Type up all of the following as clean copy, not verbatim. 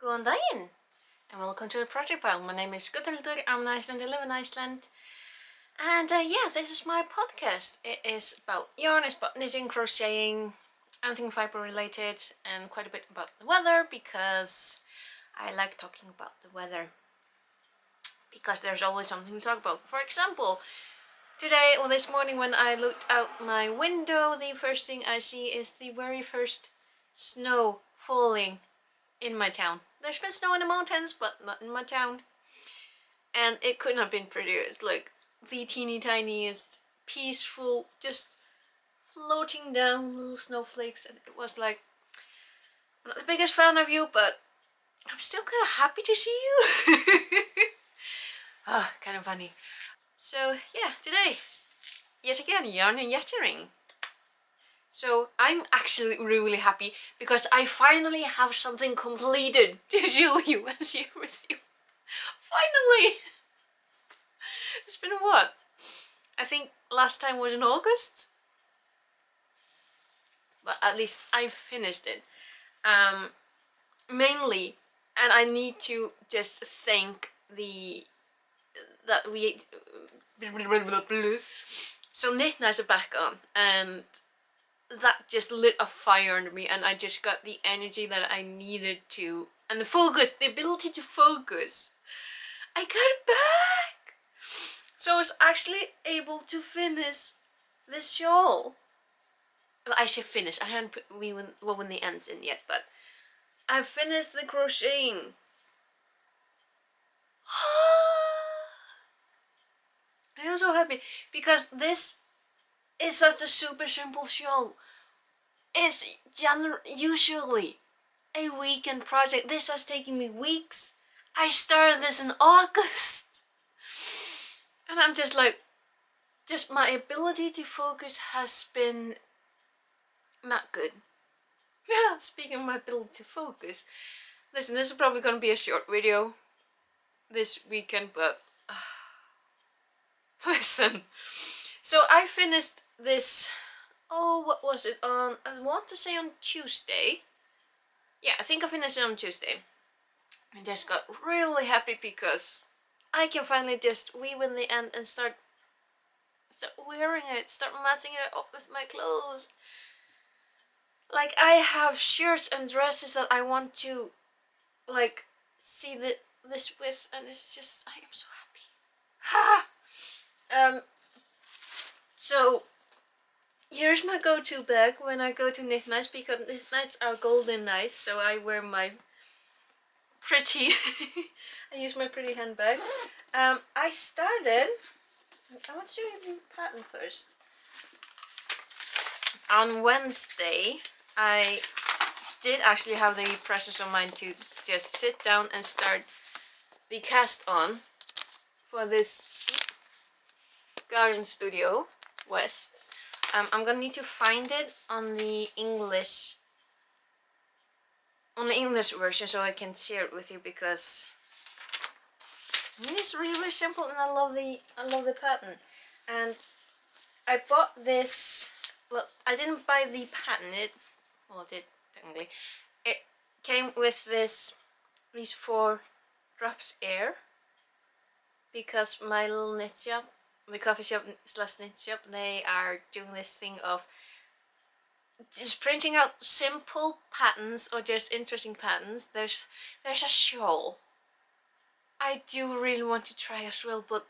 Góðan daginn and welcome to the project pile. My name is Gutthildur, I'm an Icelandic, I live in Iceland. And yeah, this is my podcast. It is about yarn, it's about knitting, crocheting, anything fiber related, and quite a bit about the weather because I like talking about the weather. Because there's always something to talk about. For example, today or this morning when I looked out my window, the first thing I see is the very first snow falling in my town. There's been snow in the mountains, but not in my town. And it couldn't have been prettier. It's like the teeny tiniest, peaceful, just floating down little snowflakes. And it was like, I'm not the biggest fan of you, but I'm still kind of happy to see you. Kind of funny. So yeah, today, yet again, yarn and yattering. So I'm actually really happy because I finally have something completed to show you and share with you. Finally! It's been what? I think last time was in August? But at least I finished it. Mainly, and I need to just thank so Knit Nights are back on, and that just lit a fire under me, and I just got the energy that I needed to, and the focus, the ability to focus. I got it back! So I was actually able to finish this shawl. Well, I say finish, I haven't woven the ends in yet, but I finished the crocheting. I am so happy because this is such a super simple shawl. It's usually a weekend project. This has taken me weeks. I started this in August. And I'm just like, just my ability to focus has been not good. Yeah, speaking of my ability to focus, listen, this is probably going to be a short video this weekend, but listen. So I finished this, what was it, on, I want to say on Tuesday. Yeah, I think I finished it on Tuesday. I just got really happy because I can finally just weave in the end and start wearing it, start matching it up with my clothes. Like, I have shirts and dresses that I want to, like, see this with, and it's just, I am so happy. So here's my go-to bag when I go to Knit Nights, because Knit Nights are golden nights, so I wear my pretty I use my pretty handbag. I want to show you the pattern first. On Wednesday I did actually have the presence of mind to just sit down and start the cast on for this Garden Studio West. I'm gonna need to find it on the English version so I can share it with you, because it's really simple and I love the pattern. And I bought this, well, I didn't buy the pattern, I did technically. It came with these 4 drops air, because my little knit shop, the coffee shop slash knit shop, they are doing this thing of just printing out simple patterns or just interesting patterns. There's a shawl I do really want to try as well, but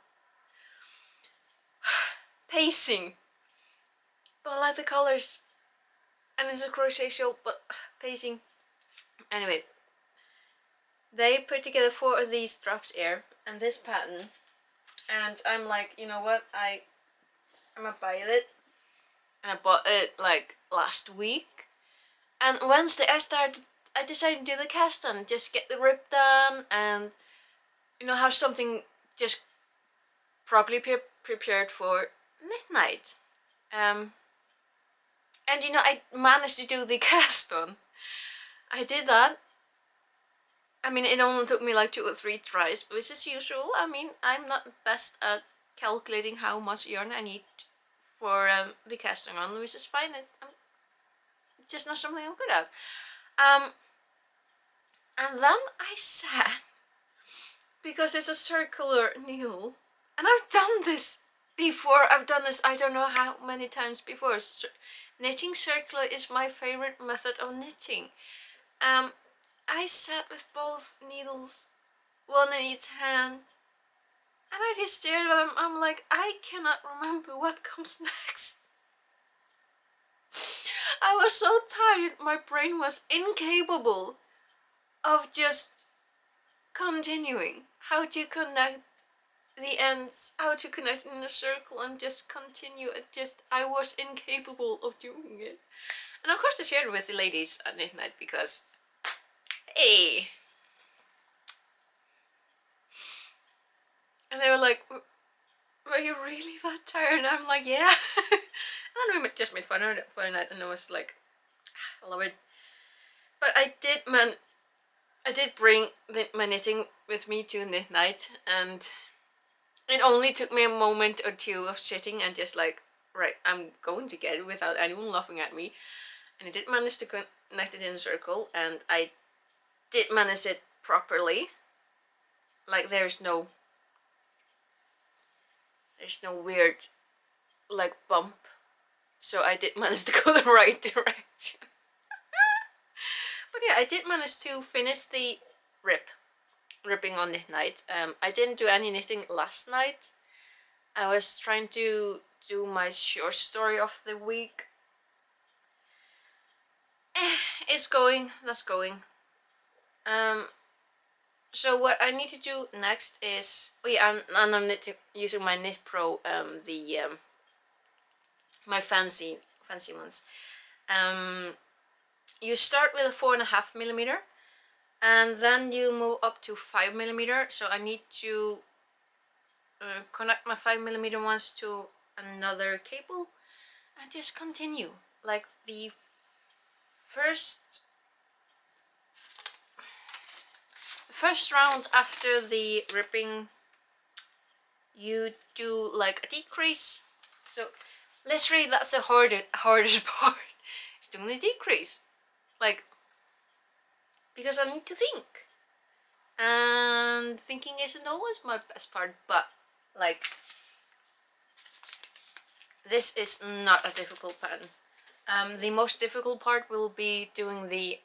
pacing. But I like the colors, and it's a crochet shawl, but pacing. Anyway, they put together 4 of these drops air and this pattern, and I'm like, you know what, I'm gonna buy it. And I bought it like last week, and Wednesday I decided to do the cast on, just get the rip done, and you know, have something just properly prepared for Knit Night. And you know, I managed to do the cast on. I did that. I mean, it only took me like 2 or 3 tries, but this is usual. I mean, I'm not best at calculating how much yarn I need for the casting on, which is fine. It's just not something I'm good at. And then I sat, because it's a circular needle, and I've done this before. I've done this I don't know how many times before. Knitting circular is my favorite method of knitting. I sat with both needles, one in each hand, and I just stared at them. I'm like, I cannot remember what comes next. I was so tired, my brain was incapable of just continuing how to connect the ends, how to connect in a circle and just continue. I was incapable of doing it. And of course I shared it with the ladies at midnight because, hey. And they were like, were you really that tired? And I'm like, yeah. And then we just made fun of it for a night, and I was like, I love it. But I did bring my knitting with me to knit night, and it only took me a moment or two of sitting and just like, right, I'm going to get it without anyone laughing at me. And I did manage to connect it in a circle, and I did manage it properly. Like there's no weird like bump. So I did manage to go the right direction. But yeah, I did manage to finish the ripping on knit night. I didn't do any knitting last night. I was trying to do my short story of the week. It's going, that's going. So what I need to do next is, I'm using my Knit Pro, my fancy ones. You start with a 4.5mm, and then you move up to 5mm. So I need to connect my 5mm ones to another cable and just continue. Like the first round after the ripping, you do like a decrease. So literally that's the hardest part, is doing the decrease. Like, because I need to think, and thinking isn't always my best part, but like, this is not a difficult pattern. The most difficult part will be doing the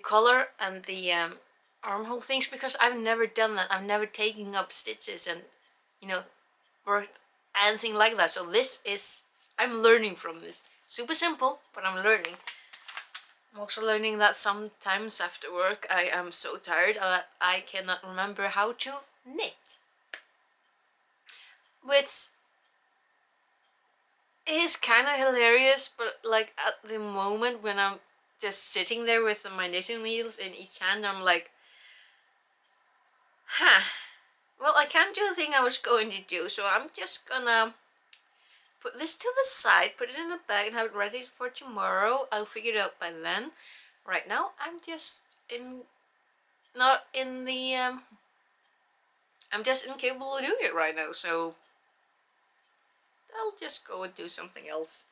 collar and the armhole things, because I've never done that. I've never taken up stitches and, you know, worked anything like that. So this is, I'm learning from this. Super simple, but I'm learning. I'm also learning that sometimes after work I am so tired that I cannot remember how to knit. Which is kind of hilarious, but like at the moment when I'm just sitting there with my knitting needles in each hand, I'm like, well, I can't do the thing I was going to do, so I'm just gonna put this to the side, put it in a bag and have it ready for tomorrow. I'll figure it out by then. Right now I'm just not in the I'm just incapable of doing it right now, so I'll just go and do something else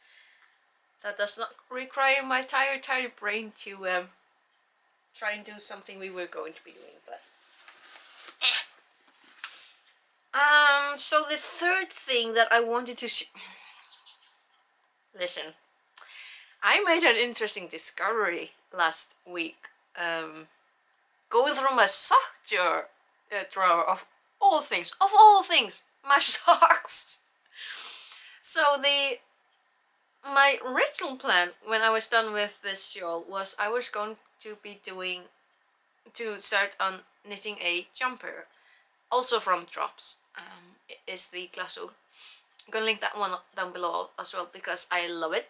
that does not require my tired brain to try and do something we were going to be doing. But so the third thing that I wanted to listen, I made an interesting discovery last week, going through my sock drawer of all things, my socks. So my original plan when I was done with this shawl was I was going to be to start on knitting a jumper, also from Drops. It is the Glasso. I'm gonna link that one down below as well because I love it.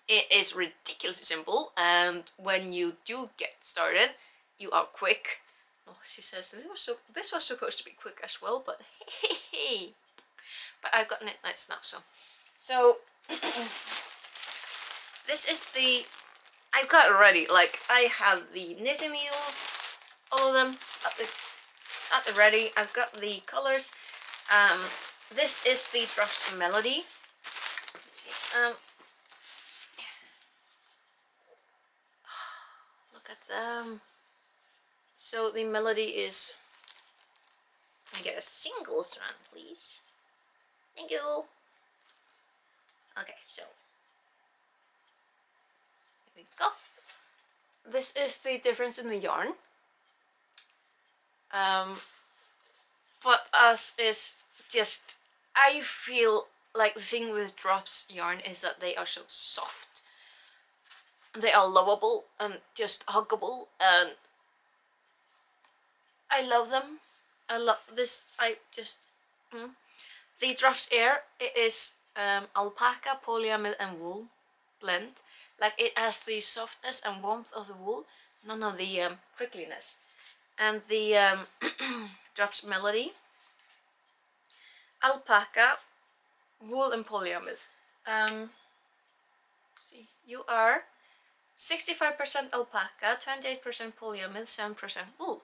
It is ridiculously simple, and when you do get started, you are quick. Well, she says this was supposed to be quick as well, but hey. But I've got knit nights now, so this is I've got it ready. Like, I have the knitting needles, all of them at the ready. I've got the colors. This is the Drops Melody. Let's see. Look look at them. So the melody is, let me get a single strand, please. Thank you. Okay, so here we go. This is the difference in the yarn. But as is just, I feel like the thing with drops yarn is that they are so soft. They are lovable and just huggable, and I love them. I love this. The drops air, it is alpaca, polyamide and wool blend. Like, it has the softness and warmth of the wool, none of the prickliness. And the drops melody, alpaca, wool and polyamide. See, you are 65% alpaca, 28% polyamide, 7% wool.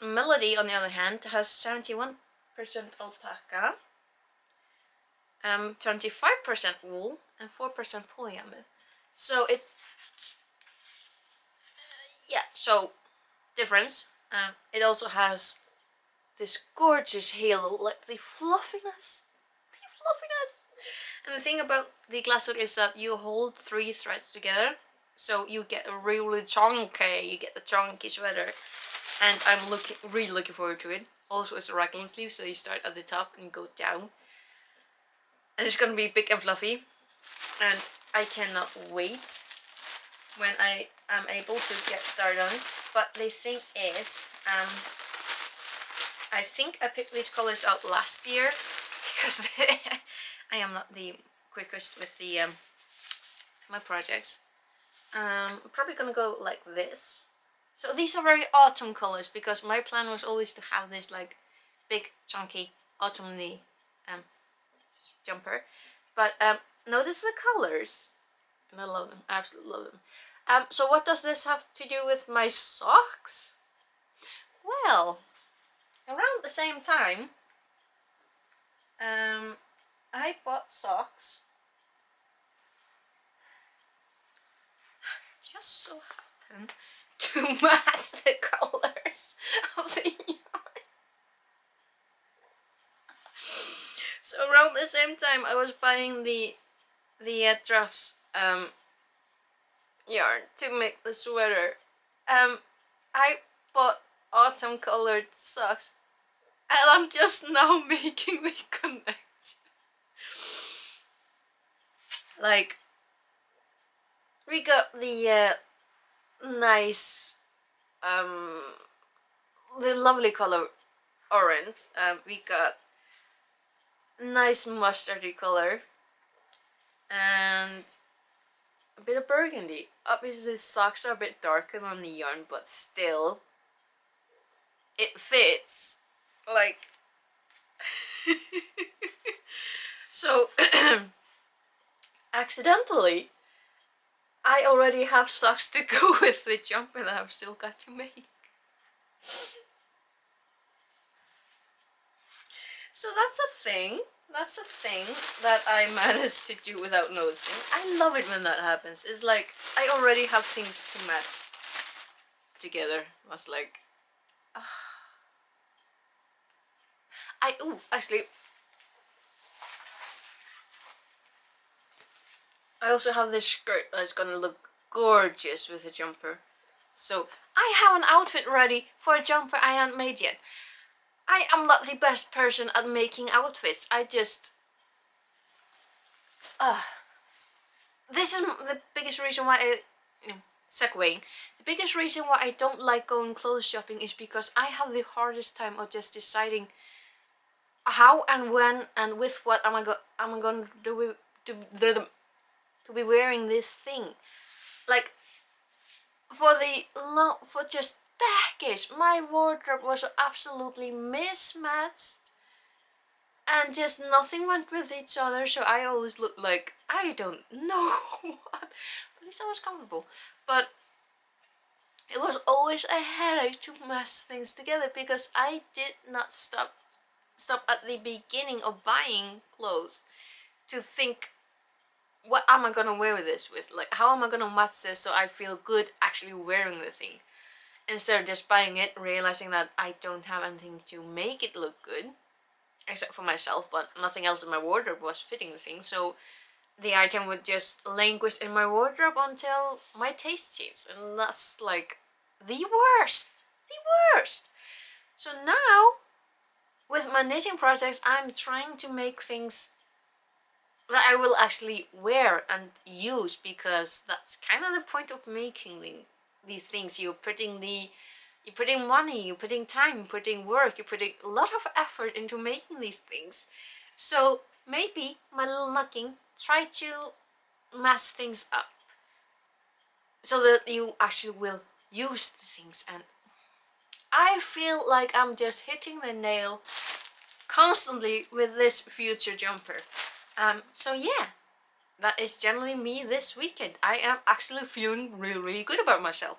Melody, on the other hand, has 71% alpaca, 25% wool, and 4% polyamide. So it, yeah, so difference. It also has this gorgeous halo, like the fluffiness. And the thing about the glasswork is that you hold 3 threads together, so you get a really chunky, you get the chunky sweater, and I'm really looking forward to it. Also, it's a raglan sleeve, so you start at the top and go down, and it's gonna be big and fluffy, and I cannot wait when I am able to get started on it. But the thing is, I think I picked these colors out last year because I am not the quickest with the my projects. I'm probably gonna go like this. So these are very autumn colors because my plan was always to have this like big chunky autumny jumper. But notice the colors, and I love them. I absolutely love them. So what does this have to do with my socks? Well, around the same time, I bought socks. Just so happen to match the colors of the yarn. So around the same time I was buying the drafts yarn to make the sweater, I bought autumn colored socks, and I'm just now making the connection. Like, we got the nice, the lovely color orange. We got nice mustardy color and a bit of burgundy. Obviously the socks are a bit darker than the yarn, but still it fits. Like so accidentally I already have socks to go with the jumper that I've still got to make. So that's a thing. That's a thing that I managed to do without noticing. I love it when that happens. It's like I already have things to match together. I was like, actually, I also have this skirt that's gonna look gorgeous with a jumper. So I have an outfit ready for a jumper I haven't made yet. I am not the best person at making outfits. I just... this is the biggest reason why I... segueing. The biggest reason why I don't like going clothes shopping is because I have the hardest time of just deciding how and when and with what am I going to be wearing this thing. Like, for just decades, my wardrobe was absolutely mismatched, and just nothing went with each other. So I always looked like I don't know what. At least I was comfortable, but it was always a headache to match things together because I did not stop at the beginning of buying clothes to think what am I gonna wear this with? Like, how am I gonna match this so I feel good actually wearing the thing? Instead of just buying it, realizing that I don't have anything to make it look good, except for myself, but nothing else in my wardrobe was fitting the thing, so the item would just languish in my wardrobe until my taste changed, and that's like the worst. The worst. So now, with my knitting projects, I'm trying to make things that I will actually wear and use, because that's kind of the point of making these things. You're putting money, you're putting time, you're putting work, you're putting a lot of effort into making these things. So maybe my little knocking, try to mess things up so that you actually will use the things. And I feel like I'm just hitting the nail constantly with this future jumper. So yeah, that is generally me this weekend. I am actually feeling really good about myself.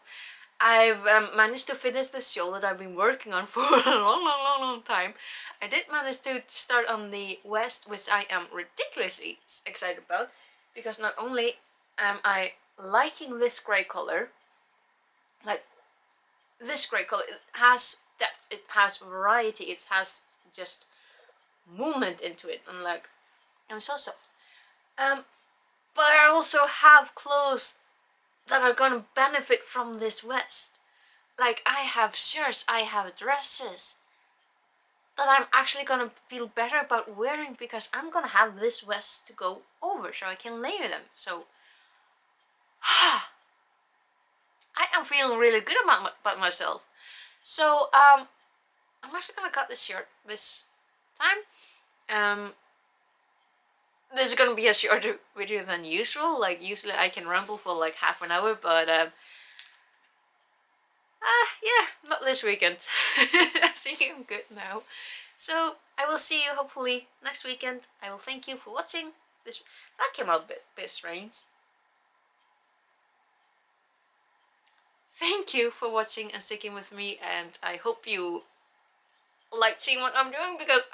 I've managed to finish this show that I've been working on for a long time. I did manage to start on the West, which I am ridiculously excited about, because not only am I liking this grey color, like this grey color, it has depth, it has variety, it has just movement into it, and like, I'm so soft. But I also have clothes that are gonna benefit from this West. Like, I have shirts, I have dresses that I'm actually gonna feel better about wearing, because I'm gonna have this vest to go over so I can layer them. So I am feeling really good about myself. So I'm actually gonna cut this shirt this time. This is gonna be a shorter video than usual. Like, usually I can ramble for like half an hour, but yeah, not this weekend. I think I'm good now. So I will see you hopefully next weekend. I will thank you for watching. That came out a bit strange. Thank you for watching and sticking with me, and I hope you like seeing what I'm doing, because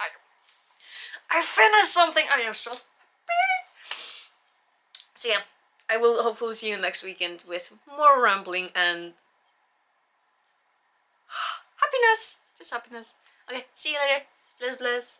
I finished something. I am so happy. So yeah, I will hopefully see you next weekend with more rambling and happiness. Just happiness. Okay, see you later. Bless.